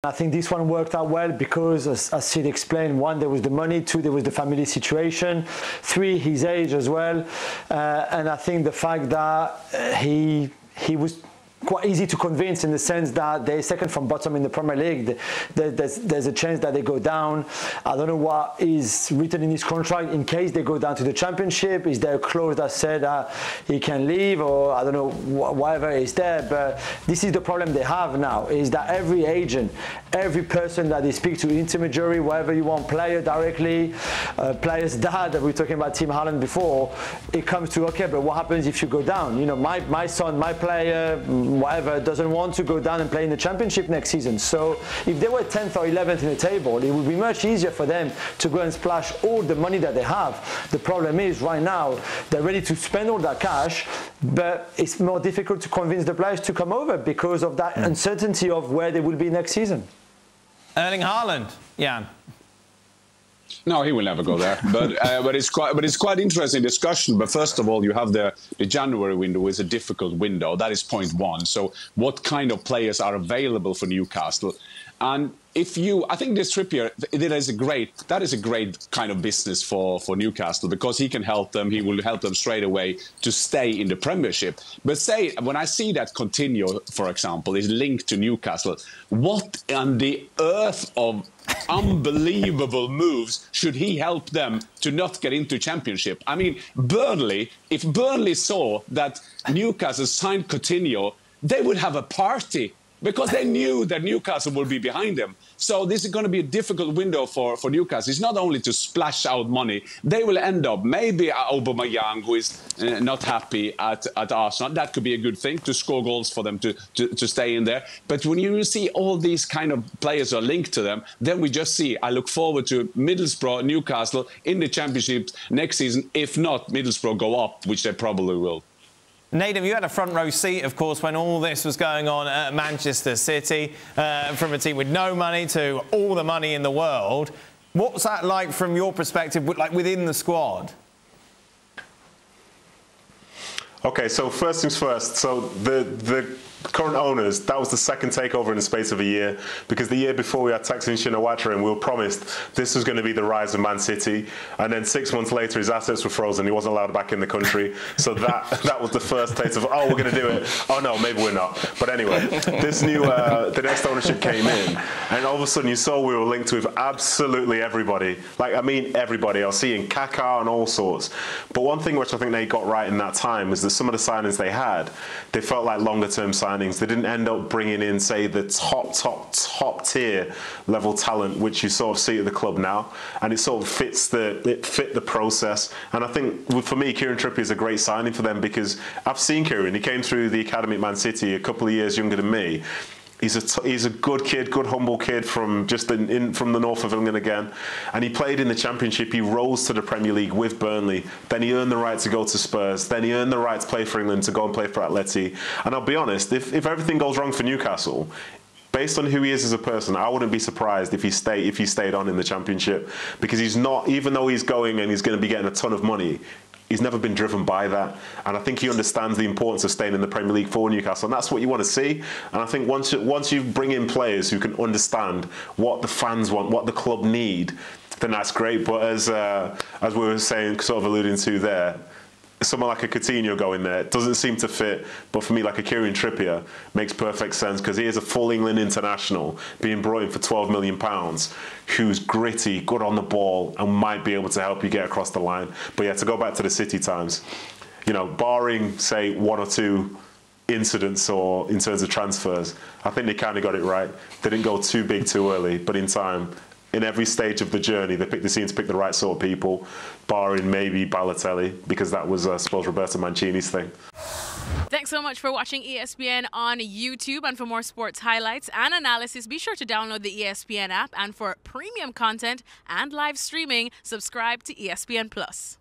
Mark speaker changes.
Speaker 1: I think this one worked out well because, as Sid explained, one, there was the money, two, there was the family situation, three, his age as well, and I think the fact that he was quite easy to convince in the sense that they're second from bottom in the Premier League. There's a chance that they go down. I don't know what is written in his contract in case they go down to the Championship. Is there a clause that said he can leave, or I don't know, whatever is there. But this is the problem they have now, is that every agent, every person that they speak to, intermediary, whatever you want, player directly, player's dad, we were talking about Tim Haaland before, it comes to, okay, but what happens if you go down? You know, my son, my player, whatever, doesn't want to go down and play in the Championship next season. So if they were 10th or 11th in the table, it would be much easier for them to go and splash all the money that they have. The problem is right now they're ready to spend all that cash, but it's more difficult to convince the players to come over because of that uncertainty of where they will be next season.
Speaker 2: Erling Haaland, Jan.
Speaker 3: No, he will never go there. But it's quite interesting discussion. But first of all, you have the January window is a difficult window. That is point one. So what kind of players are available for Newcastle? And I think this Trippier, that is a great kind of business for Newcastle, because he can help them. He will help them straight away to stay in the Premiership. But say, when I see that Coutinho, for example, is linked to Newcastle, what on the earth of unbelievable moves should he help them to not get into Championship? I mean, if Burnley saw that Newcastle signed Coutinho, they would have a party, because they knew that Newcastle would be behind them. So this is going to be a difficult window for Newcastle. It's not only to splash out money. They will end up, maybe Aubameyang, who is not happy at Arsenal. That could be a good thing, to score goals for them to stay in there. But when you see all these kind of players are linked to them, then we just see, I look forward to Middlesbrough, Newcastle in the Championship next season. If not, Middlesbrough go up, which they probably will.
Speaker 2: Nadim, you had a front row seat, of course, when all this was going on at Manchester City, from a team with no money to all the money in the world. What's that like from your perspective, like within the squad?
Speaker 4: Okay, so first things first. So the current owners, that was the second takeover in the space of a year, because the year before we had Thaksin Shinawatra and we were promised this was going to be the rise of Man City, and then 6 months later his assets were frozen, he wasn't allowed back in the country. So that was the first taste of, oh, we're going to do it, oh no, maybe we're not. But anyway, this new the next ownership came in, and all of a sudden you saw we were linked with absolutely everybody. Like, I mean everybody. I was seeing Kaká and all sorts. But one thing which I think they got right in that time was that some of the signings they had, they felt like longer term signings. They didn't end up bringing in, say, the top tier level talent, which you sort of see at the club now, and it sort of fit the process. And I think, for me, Kieran Trippier is a great signing for them, because I've seen Kieran. He came through the academy at Man City a couple of years younger than me. He's a good kid, good humble kid from from the north of England again, and he played in the Championship. He rose to the Premier League with Burnley. Then he earned the right to go to Spurs. Then he earned the right to play for England, to go and play for Atleti. And I'll be honest, if everything goes wrong for Newcastle, based on who he is as a person, I wouldn't be surprised if he stayed on in the Championship, because he's not, even though he's going and he's going to be getting a ton of money, he's never been driven by that. And I think he understands the importance of staying in the Premier League for Newcastle. And that's what you want to see. And I think once you bring in players who can understand what the fans want, what the club need, then that's great. But as we were saying, sort of alluding to there, someone like a Coutinho going there doesn't seem to fit, but for me, like a Kieran Trippier, makes perfect sense, because he is a full England international being brought in for £12 million, who's gritty, good on the ball, and might be able to help you get across the line. But yeah, to go back to the City times, you know, barring, say, one or two incidents or in terms of transfers, I think they kind of got it right. They didn't go too big too early, but in time, in every stage of the journey, they seem to pick the right sort of people, barring maybe Balotelli, because that was, I suppose, Roberto Mancini's thing.
Speaker 5: Thanks so much for watching ESPN on YouTube. And for more sports highlights and analysis, be sure to download the ESPN app. And for premium content and live streaming, subscribe to ESPN Plus.